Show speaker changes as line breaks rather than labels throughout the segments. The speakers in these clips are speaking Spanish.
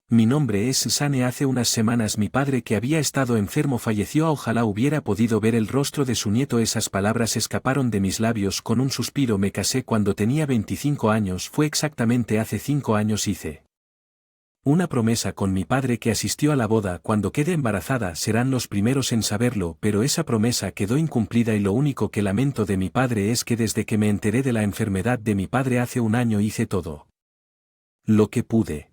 Mi nombre es Sane. Hace unas semanas mi padre, que había estado enfermo, falleció. Ojalá hubiera podido ver el rostro de su nieto. Esas palabras escaparon de mis labios con un suspiro. Me casé cuando tenía 25 años. Fue exactamente hace 5 años. Hice una promesa con mi padre que asistió a la boda. Cuando quede embarazada serán los primeros en saberlo, pero esa promesa quedó incumplida y lo único que lamento de mi padre es que desde que me enteré de la enfermedad de mi padre hace un año hice todo lo que pude.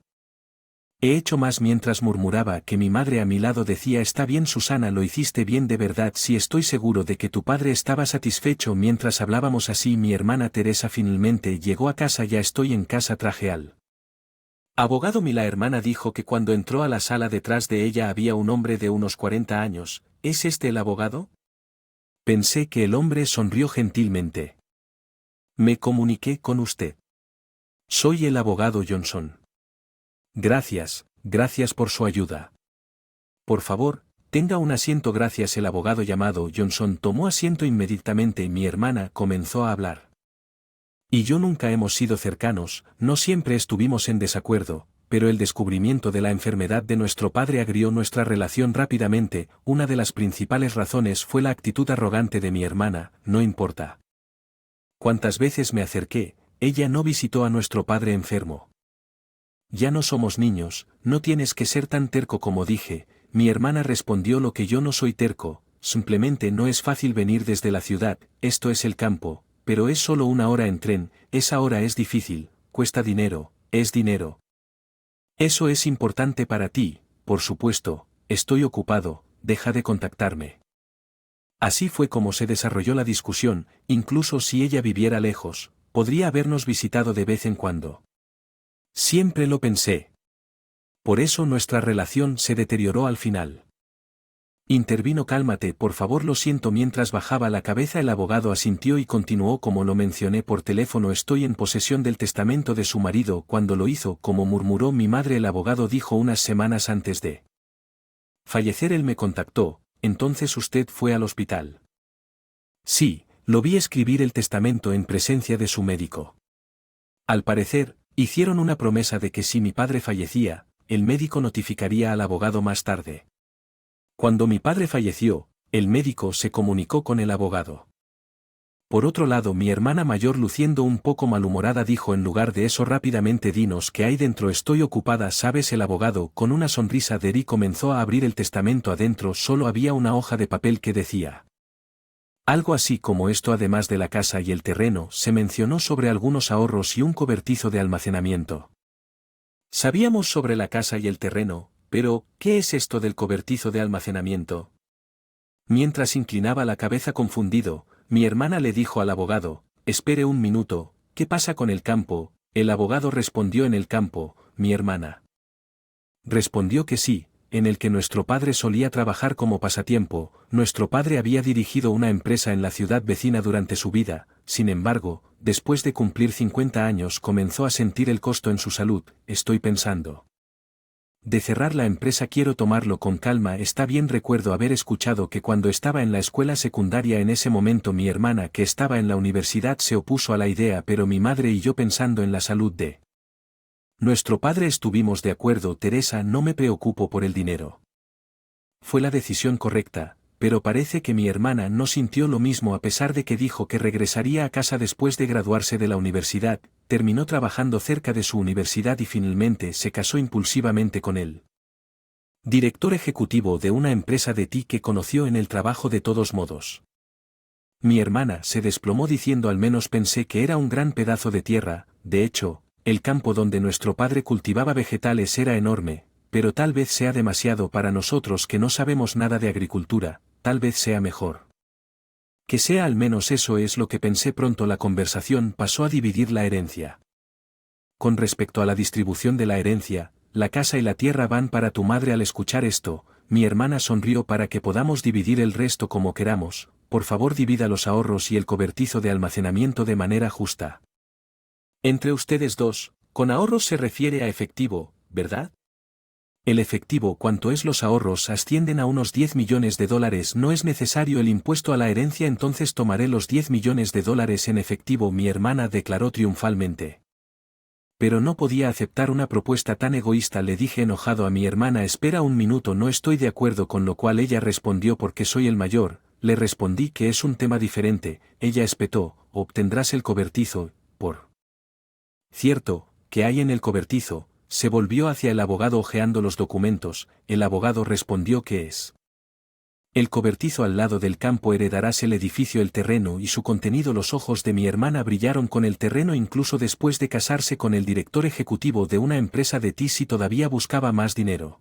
He hecho más. Mientras murmuraba que mi madre a mi lado decía: está bien, Susana, lo hiciste bien de verdad. Sí, estoy seguro de que tu padre estaba satisfecho. Mientras hablábamos así, mi hermana Teresa finalmente llegó a casa. Ya estoy en casa, traje al abogado. La hermana dijo que cuando entró a la sala detrás de ella había un hombre de unos 40 años. ¿Es este el abogado? Pensé que el hombre sonrió gentilmente. Me comuniqué con usted. Soy el abogado Johnson. Gracias por su ayuda. Por favor, tenga un asiento. Gracias. El abogado llamado Johnson tomó asiento inmediatamente y mi hermana comenzó a hablar. Y yo nunca hemos sido cercanos, no siempre estuvimos en desacuerdo, pero el descubrimiento de la enfermedad de nuestro padre agrió nuestra relación rápidamente. Una de las principales razones fue la actitud arrogante de mi hermana. No importa cuántas veces me acerqué, ella no visitó a nuestro padre enfermo. Ya no somos niños, no tienes que ser tan terco como dije. Mi hermana respondió: lo que yo no soy terco, simplemente no es fácil venir desde la ciudad. Esto es el campo, pero es solo 1 hora en tren. Esa hora es difícil, cuesta dinero, es dinero. Eso es importante para ti. Por supuesto, estoy ocupado, deja de contactarme. Así fue como se desarrolló la discusión. Incluso si ella viviera lejos, podría habernos visitado de vez en cuando. Siempre lo pensé. Por eso nuestra relación se deterioró al final. Intervino: cálmate, por favor, lo siento. Mientras bajaba la cabeza el abogado asintió y continuó: como lo mencioné por teléfono, estoy en posesión del testamento de su marido. Cuando lo hizo, como murmuró mi madre, el abogado dijo: unas semanas antes de fallecer él me contactó. Entonces usted fue al hospital. Sí, lo vi escribir el testamento en presencia de su médico. Al parecer, hicieron una promesa de que si mi padre fallecía, el médico notificaría al abogado más tarde. Cuando mi padre falleció, el médico se comunicó con el abogado. Por otro lado, mi hermana mayor, luciendo un poco malhumorada, dijo: en lugar de eso, rápidamente dinos qué hay dentro. Estoy ocupada, ¿sabes? El abogado, con una sonrisa de Eri, comenzó a abrir el testamento. Adentro solo había una hoja de papel que decía algo así como esto: además de la casa y el terreno, se mencionó sobre algunos ahorros y un cobertizo de almacenamiento. Sabíamos sobre la casa y el terreno, pero ¿qué es esto del cobertizo de almacenamiento? Mientras inclinaba la cabeza confundido, mi hermana le dijo al abogado: espere un minuto, ¿qué pasa con el campo? El abogado respondió: en el campo. Mi hermana respondió que sí, en el que nuestro padre solía trabajar como pasatiempo. Nuestro padre había dirigido una empresa en la ciudad vecina durante su vida. Sin embargo, después de cumplir 50 años comenzó a sentir el costo en su salud. Estoy pensando de cerrar la empresa. Quiero tomarlo con calma. Está bien. Recuerdo haber escuchado que cuando estaba en la escuela secundaria, en ese momento mi hermana, que estaba en la universidad, se opuso a la idea, pero mi madre y yo, pensando en la salud de nuestro padre, estuvimos de acuerdo. Teresa, no me preocupo por el dinero. Fue la decisión correcta, pero parece que mi hermana no sintió lo mismo. A pesar de que dijo que regresaría a casa después de graduarse de la universidad, terminó trabajando cerca de su universidad y finalmente se casó impulsivamente con él, director ejecutivo de una empresa de TI que conoció en el trabajo. De todos modos, mi hermana se desplomó diciendo: al menos pensé que era un gran pedazo de tierra. De hecho, el campo donde nuestro padre cultivaba vegetales era enorme, pero tal vez sea demasiado para nosotros que no sabemos nada de agricultura. Tal vez sea mejor que sea, al menos eso es lo que pensé. Pronto la conversación pasó a dividir la herencia. Con respecto a la distribución de la herencia, la casa y la tierra van para tu madre. Al escuchar esto, mi hermana sonrió: para que podamos dividir el resto como queramos, por favor divida los ahorros y el cobertizo de almacenamiento de manera justa entre ustedes dos. Con ahorros se refiere a efectivo, ¿verdad? El efectivo. ¿Cuánto es? Los ahorros ascienden a unos $10 millones. No es necesario el impuesto a la herencia. Entonces tomaré los $10 millones en efectivo. Mi hermana declaró triunfalmente. pero no podía aceptar una propuesta tan egoísta. Le dije enojado a mi hermana: espera un minuto, no estoy de acuerdo, con lo cual ella respondió: porque soy el mayor. Le respondí que es un tema diferente. Ella espetó: obtendrás el cobertizo, por cierto, ¿qué hay en el cobertizo? Se volvió hacia el abogado hojeando los documentos. El abogado respondió: ¿qué es? El cobertizo al lado del campo. Heredarás el edificio, el terreno y su contenido. Los ojos de mi hermana brillaron con el terreno incluso después de casarse con el director ejecutivo de una empresa de TIS y todavía buscaba más dinero.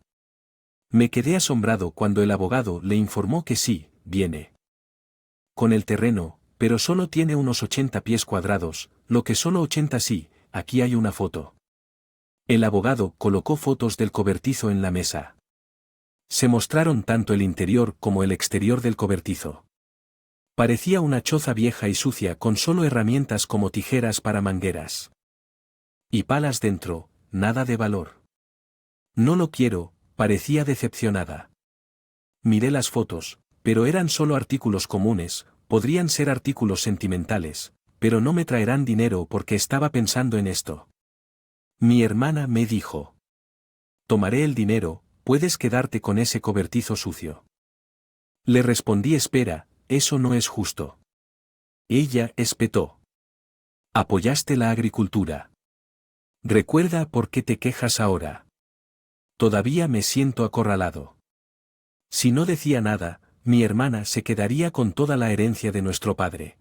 Me quedé asombrado cuando el abogado le informó que sí, viene con el terreno, pero solo tiene unos 80 pies cuadrados, lo que solo 80 sí, aquí hay una foto. El abogado colocó fotos del cobertizo en la mesa. Se mostraron tanto el interior como el exterior del cobertizo. Parecía una choza vieja y sucia con solo herramientas como tijeras para mangueras y palas dentro, nada de valor. No lo quiero, parecía decepcionada. Miré las fotos, pero eran solo artículos comunes. Podrían ser artículos sentimentales, pero no me traerán dinero. Porque estaba pensando en esto. Mi hermana me dijo: tomaré el dinero, puedes quedarte con ese cobertizo sucio. Le respondí: espera, eso no es justo. Ella espetó: apoyaste la agricultura. Recuerda por qué te quejas ahora. Todavía me siento acorralado. Si no decía nada, mi hermana se quedaría con toda la herencia de nuestro padre.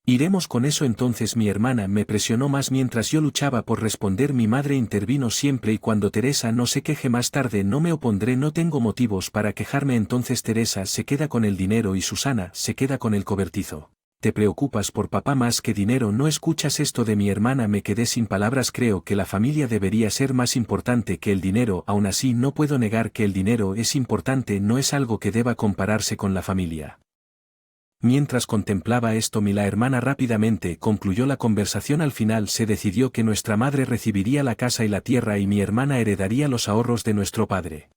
Iremos con eso entonces. Mi hermana me presionó más mientras yo luchaba por responder. Mi madre intervino: siempre y cuando Teresa no se queje más tarde no me opondré. No tengo motivos para quejarme. Entonces Teresa se queda con el dinero y Susana se queda con el cobertizo. Te preocupas por papá más que dinero. ¿No escuchas esto de mi hermana? Me quedé sin palabras. Creo que la familia debería ser más importante que el dinero. Aún así no puedo negar que el dinero es importante. No es algo que deba compararse con la familia. Mientras contemplaba esto, la hermana rápidamente concluyó la conversación. Al final se decidió que nuestra madre recibiría la casa y la tierra y mi hermana heredaría los ahorros de nuestro padre.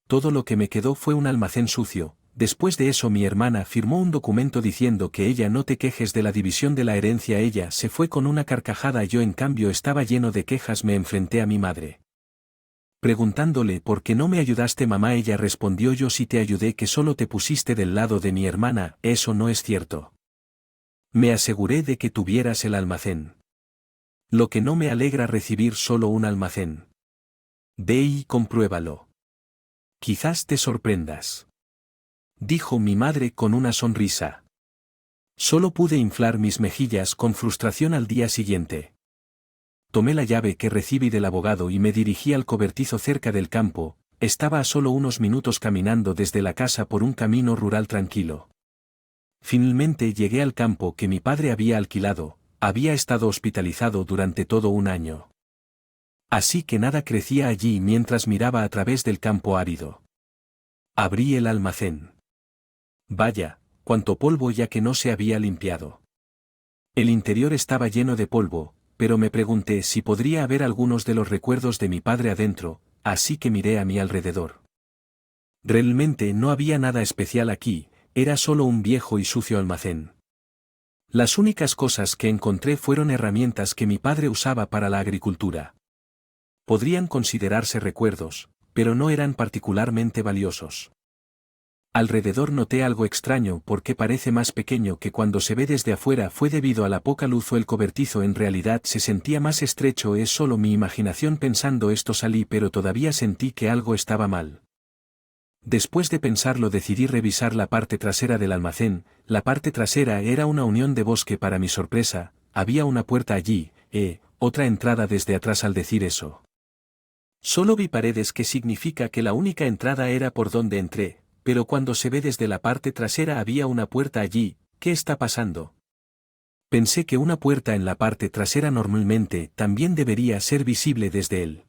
Todo lo que me quedó fue un almacén sucio. Después de eso mi hermana firmó un documento diciendo que ella no te quejes de la división de la herencia. Ella se fue con una carcajada. Yo en cambio estaba lleno de quejas. Me enfrenté a mi madre, preguntándole: ¿por qué no me ayudaste, mamá? Ella respondió: yo sí te ayudé, que solo te pusiste del lado de mi hermana. Eso no es cierto. Me aseguré de que tuvieras el almacén. Lo que no me alegra recibir solo un almacén. Ve y compruébalo. Quizás te sorprendas, dijo mi madre con una sonrisa. Solo pude inflar mis mejillas con frustración. Al día siguiente tomé la llave que recibí del abogado y me dirigí al cobertizo cerca del campo. Estaba a solo unos minutos caminando desde la casa por un camino rural tranquilo. Finalmente llegué al campo que mi padre había alquilado. Había estado hospitalizado durante todo un año. Así que nada crecía allí. Mientras miraba a través del campo árido, abrí el almacén. Vaya, cuánto polvo, ya que no se había limpiado. El interior estaba lleno de polvo, pero me pregunté si podría haber algunos de los recuerdos de mi padre adentro, así que miré a mi alrededor. Realmente no había nada especial aquí, era solo un viejo y sucio almacén. Las únicas cosas que encontré fueron herramientas que mi padre usaba para la agricultura. Podrían considerarse recuerdos, pero no eran particularmente valiosos. Alrededor noté algo extraño porque parece más pequeño que cuando se ve desde afuera. Fue debido a la poca luz o el cobertizo en realidad se sentía más estrecho. Es solo mi imaginación pensando esto. Salí, pero todavía sentí que algo estaba mal. Después de pensarlo decidí revisar la parte trasera del almacén. La parte trasera era una unión de bosque. Para mi sorpresa, había una puerta allí, otra entrada desde atrás. Al decir eso, solo vi paredes, que significa que la única entrada era por donde entré. Pero cuando se ve desde la parte trasera había una puerta allí. ¿Qué está pasando? Pensé que una puerta en la parte trasera normalmente también debería ser visible desde el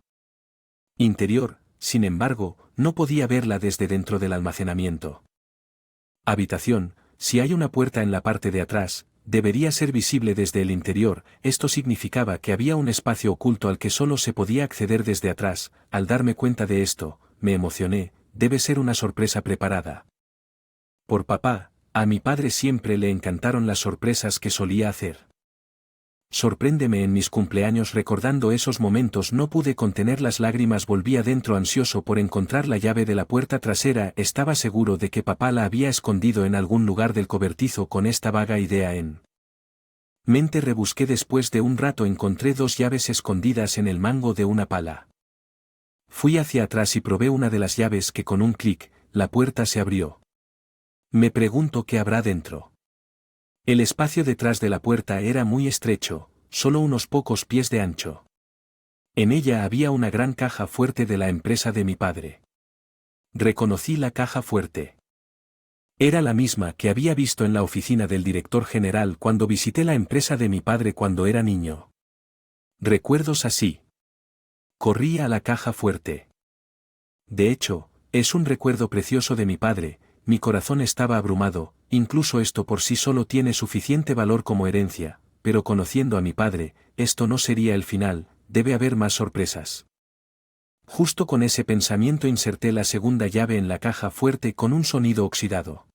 interior. Sin embargo, no podía verla desde dentro del almacenamiento. Habitación: si hay una puerta en la parte de atrás, debería ser visible desde el interior. Esto significaba que había un espacio oculto al que solo se podía acceder desde atrás. Al darme cuenta de esto, me emocioné. Debe ser una sorpresa preparada por papá. A mi padre siempre le encantaron las sorpresas que solía hacer. Sorpréndeme en mis cumpleaños recordando esos momentos, no pude contener las lágrimas, volví adentro ansioso por encontrar la llave de la puerta trasera, estaba seguro de que papá la había escondido en algún lugar del cobertizo. Con esta vaga idea en mente rebusqué. Después de un rato encontré 2 llaves escondidas en el mango de una pala. Fui hacia atrás y probé una de las llaves que con un clic, la puerta se abrió. Me pregunto qué habrá dentro. El espacio detrás de la puerta era muy estrecho, solo unos pocos pies de ancho. En ella había una gran caja fuerte de la empresa de mi padre. Reconocí la caja fuerte. Era la misma que había visto en la oficina del director general cuando visité la empresa de mi padre cuando era niño. Recuerdos así. Corrí a la caja fuerte. De hecho, es un recuerdo precioso de mi padre. Mi corazón estaba abrumado, incluso esto por sí solo tiene suficiente valor como herencia, pero conociendo a mi padre, esto no sería el final, debe haber más sorpresas. Justo con ese pensamiento inserté la segunda llave en la caja fuerte con un sonido oxidado.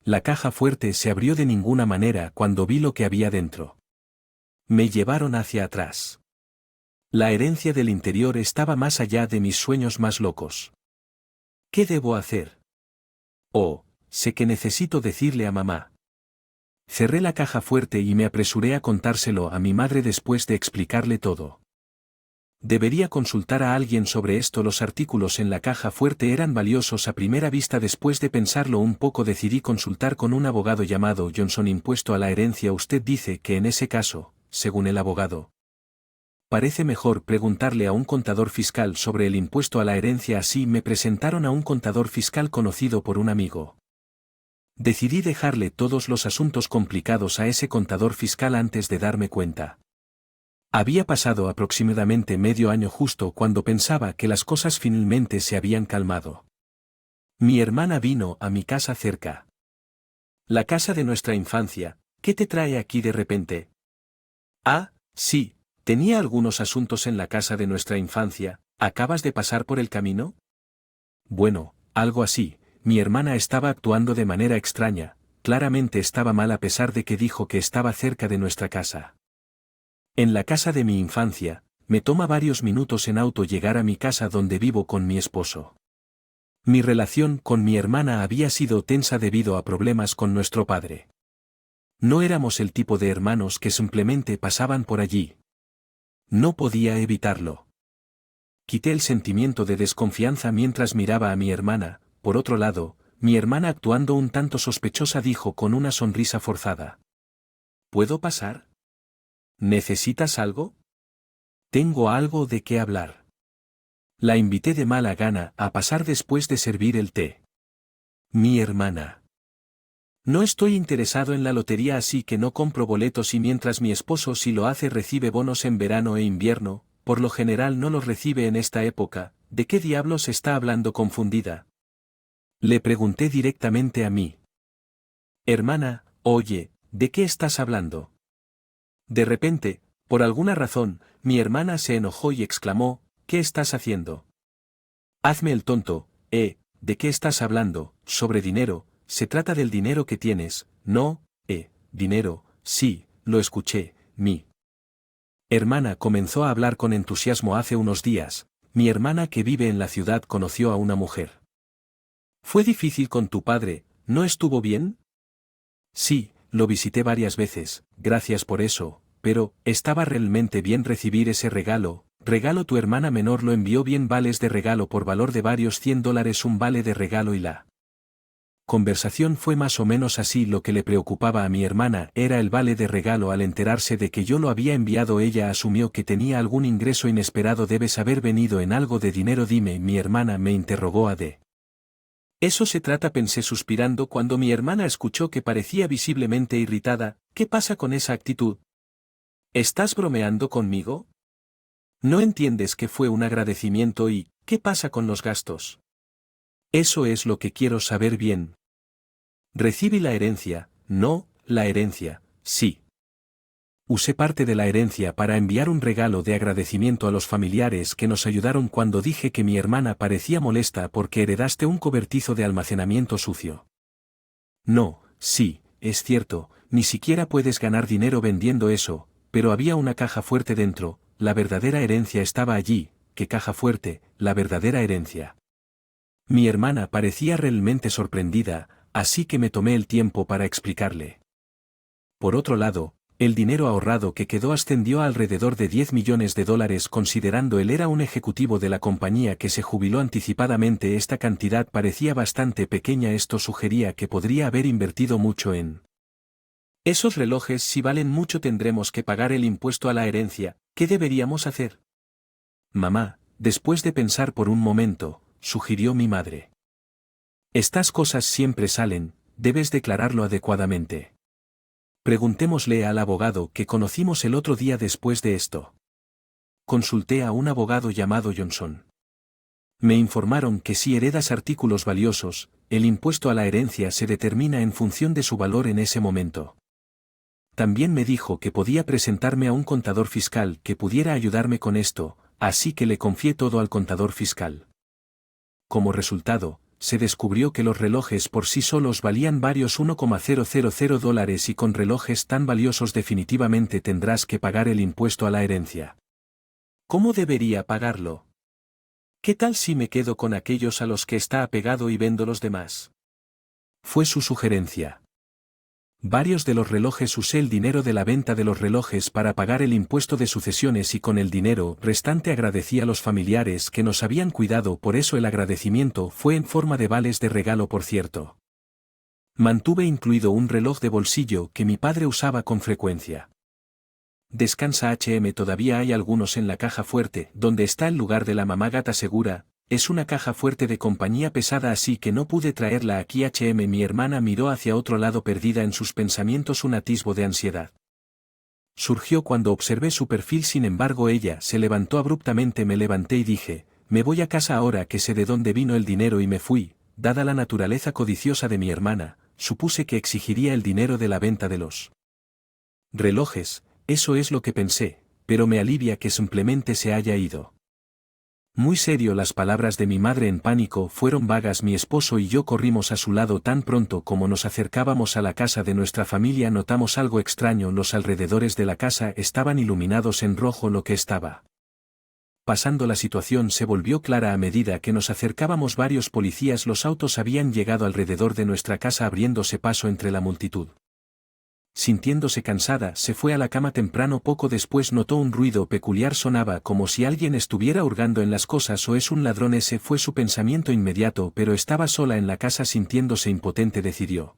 La caja fuerte se abrió de ninguna manera cuando vi lo que había dentro. Me llevaron hacia atrás. La herencia del interior estaba más allá de mis sueños más locos. ¿Qué debo hacer? Oh, sé que necesito decirle a mamá. Cerré la caja fuerte y me apresuré a contárselo a mi madre después de explicarle todo. Debería consultar a alguien sobre esto. Los artículos en la caja fuerte eran valiosos a primera vista. Después de pensarlo un poco decidí consultar con un abogado llamado Johnson. Impuesto a la herencia. Usted dice que en ese caso, según el abogado, parece mejor preguntarle a un contador fiscal sobre el impuesto a la herencia. Así me presentaron a un contador fiscal conocido por un amigo. Decidí dejarle todos los asuntos complicados a ese contador fiscal antes de darme cuenta. Había pasado aproximadamente medio año justo cuando pensaba que las cosas finalmente se habían calmado. Mi hermana vino a mi casa cerca. La casa de nuestra infancia. ¿Qué te trae aquí de repente? Ah, sí. Tenía algunos asuntos en la casa de nuestra infancia. ¿Acabas de pasar por el camino? Bueno, algo así. Mi hermana estaba actuando de manera extraña, claramente estaba mal a pesar de que dijo que estaba cerca de nuestra casa. En la casa de mi infancia, me toma varios minutos en auto llegar a mi casa donde vivo con mi esposo. Mi relación con mi hermana había sido tensa debido a problemas con nuestro padre. No éramos el tipo de hermanos que simplemente pasaban por allí. No podía evitarlo. Quité el sentimiento de desconfianza mientras miraba a mi hermana. Por otro lado, mi hermana, actuando un tanto sospechosa, dijo con una sonrisa forzada: ¿Puedo pasar? ¿Necesitas algo? Tengo algo de qué hablar. La invité de mala gana a pasar después de servir el té. Mi hermana: no estoy interesado en la lotería, así que no compro boletos, y mientras mi esposo sí lo hace, recibe bonos en verano e invierno, por lo general no los recibe en esta época. ¿De qué diablos está hablando? Confundida, le pregunté directamente a mi hermana: oye, ¿de qué estás hablando? De repente, por alguna razón, mi hermana se enojó y exclamó: ¿qué estás haciendo? Hazme el tonto. ¿De qué estás hablando? Sobre dinero. Se trata del dinero que tienes. No, dinero. Sí, lo escuché. Mi hermana comenzó a hablar con entusiasmo. Hace unos días, mi hermana, que vive en la ciudad, conoció a una mujer. ¿Fue difícil con tu padre? ¿No estuvo bien? Sí, lo visité varias veces, gracias por eso, pero estaba realmente bien recibir ese regalo. Tu hermana menor lo envió bien. Vales de regalo por valor de varios $100, un vale de regalo. Y la conversación fue más o menos así. Lo que le preocupaba a mi hermana era el vale de regalo. Al enterarse de que yo lo había enviado, ella asumió que tenía algún ingreso inesperado. Debes haber venido en algo de dinero. Dime. Mi hermana me interrogó. ¿A de eso se trata? Pensé suspirando cuando mi hermana escuchó que parecía visiblemente irritada. ¿Qué pasa con esa actitud? ¿Estás bromeando conmigo? ¿No entiendes que fue un agradecimiento? ¿Y qué pasa con los gastos? Eso es lo que quiero saber bien. Recibí la herencia. No, la herencia, sí. Usé parte de la herencia para enviar un regalo de agradecimiento a los familiares que nos ayudaron cuando dije que mi hermana parecía molesta porque heredaste un cobertizo de almacenamiento sucio. No, sí, es cierto, ni siquiera puedes ganar dinero vendiendo eso, pero había una caja fuerte dentro, la verdadera herencia estaba allí. ¿Qué caja fuerte, la verdadera herencia? Mi hermana parecía realmente sorprendida, así que me tomé el tiempo para explicarle. Por otro lado, el dinero ahorrado que quedó ascendió a alrededor de $10 millones considerando él era un ejecutivo de la compañía que se jubiló anticipadamente. Esta cantidad parecía bastante pequeña. Esto sugería que podría haber invertido mucho en esos relojes. Si valen mucho tendremos que pagar el impuesto a la herencia. ¿Qué deberíamos hacer? Mamá, después de pensar por un momento, sugirió mi madre. Estas cosas siempre salen, debes declararlo adecuadamente. Preguntémosle al abogado que conocimos el otro día después de esto. Consulté a un abogado llamado Johnson. Me informaron que si heredas artículos valiosos, el impuesto a la herencia se determina en función de su valor en ese momento. También me dijo que podía presentarme a un contador fiscal que pudiera ayudarme con esto, así que le confié todo al contador fiscal. Como resultado, se descubrió que los relojes por sí solos valían varios $1,000 y con relojes tan valiosos definitivamente tendrás que pagar el impuesto a la herencia. ¿Cómo debería pagarlo? ¿Qué tal si me quedo con aquellos a los que está apegado y vendo los demás? Fue su sugerencia. Varios de los relojes usé el dinero de la venta de los relojes para pagar el impuesto de sucesiones y con el dinero restante agradecí a los familiares que nos habían cuidado. Por eso el agradecimiento fue en forma de vales de regalo. Por cierto, mantuve incluido un reloj de bolsillo que mi padre usaba con frecuencia. Descansa todavía hay algunos en la caja fuerte, donde está el lugar de la mamá gata segura. Es una caja fuerte de compañía pesada, así que no pude traerla aquí. Mi hermana miró hacia otro lado perdida en sus pensamientos. Un atisbo de ansiedad surgió cuando observé su perfil. Sin embargo, ella se levantó abruptamente. Me levanté y dije, me voy a casa ahora que sé de dónde vino el dinero, y me fui. Dada la naturaleza codiciosa de mi hermana, supuse que exigiría el dinero de la venta de los relojes. Eso es lo que pensé, pero me alivia que simplemente se haya ido. Muy serio. Las palabras de mi madre en pánico fueron vagas. Mi esposo y yo corrimos a su lado. Tan pronto como nos acercábamos a la casa de nuestra familia notamos algo extraño. Los alrededores de la casa estaban iluminados en rojo. Lo que estaba pasando. La situación se volvió clara a medida que nos acercábamos. Varios policías. Los autos habían llegado alrededor de nuestra casa abriéndose paso entre la multitud. Sintiéndose cansada, se fue a la cama temprano. Poco después notó un ruido peculiar. Sonaba como si alguien estuviera hurgando en las cosas. ¿O es un ladrón? Ese fue su pensamiento inmediato, pero estaba sola en la casa. Sintiéndose impotente, decidió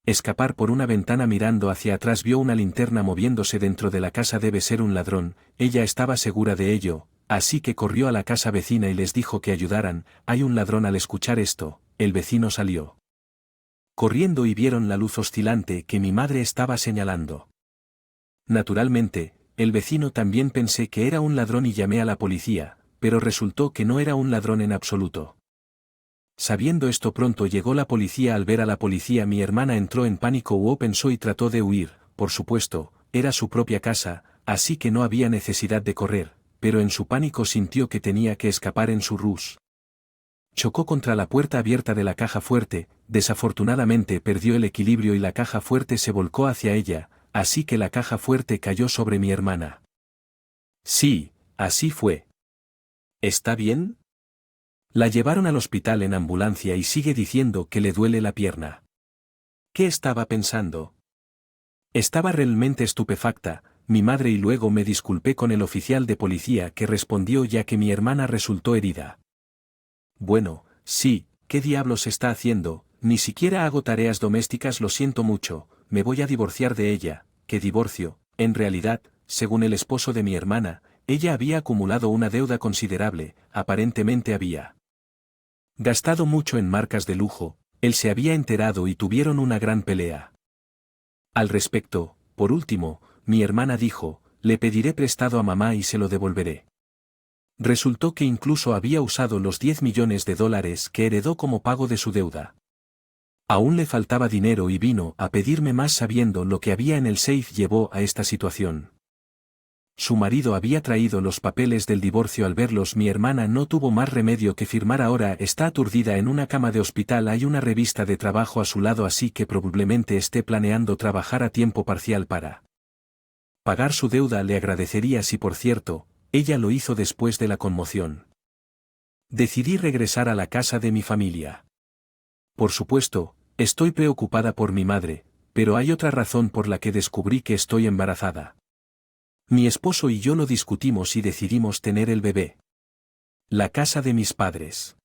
escapar por una ventana. Mirando hacia atrás vio una linterna moviéndose dentro de la casa. Debe ser un ladrón, ella estaba segura de ello, así que corrió a la casa vecina y les dijo que ayudaran. Hay un ladrón. Al escuchar esto, el vecino salió corriendo y vieron la luz oscilante que mi madre estaba señalando. Naturalmente, el vecino también pensé que era un ladrón y llamé a la policía, pero resultó que no era un ladrón en absoluto. Sabiendo esto, pronto llegó la policía. Al ver a la policía, mi hermana entró en pánico. Pensó y trató de huir. Por supuesto, era su propia casa, así que no había necesidad de correr, pero en su pánico sintió que tenía que escapar. En su rush, chocó contra la puerta abierta de la caja fuerte. Desafortunadamente perdió el equilibrio y la caja fuerte se volcó hacia ella, así que la caja fuerte cayó sobre mi hermana. Sí, así fue. ¿Está bien? La llevaron al hospital en ambulancia y sigue diciendo que le duele la pierna. ¿Qué estaba pensando? Estaba realmente estupefacta, mi madre, y luego me disculpé con el oficial de policía que respondió ya que mi hermana resultó herida. Bueno, sí, ¿qué diablos está haciendo? Ni siquiera hago tareas domésticas. Lo siento mucho, me voy a divorciar de ella. ¿Qué divorcio? En realidad, según el esposo de mi hermana, ella había acumulado una deuda considerable. Aparentemente había gastado mucho en marcas de lujo. Él se había enterado y tuvieron una gran pelea al respecto. Por último, mi hermana dijo, le pediré prestado a mamá y se lo devolveré. Resultó que incluso había usado los $10 millones que heredó como pago de su deuda. Aún le faltaba dinero y vino a pedirme más. Sabiendo lo que había en el safe llevó a esta situación. Su marido había traído los papeles del divorcio. Al verlos, mi hermana no tuvo más remedio que firmar. Ahora está aturdida en una cama de hospital. Hay una revista de trabajo a su lado, así que probablemente esté planeando trabajar a tiempo parcial para Pagar su deuda le agradecería si por cierto, ella lo hizo después de la conmoción. Decidí regresar a la casa de mi familia. Por supuesto, estoy preocupada por mi madre, pero hay otra razón por la que descubrí que estoy embarazada. Mi esposo y yo lo discutimos y decidimos tener el bebé. La casa de mis padres.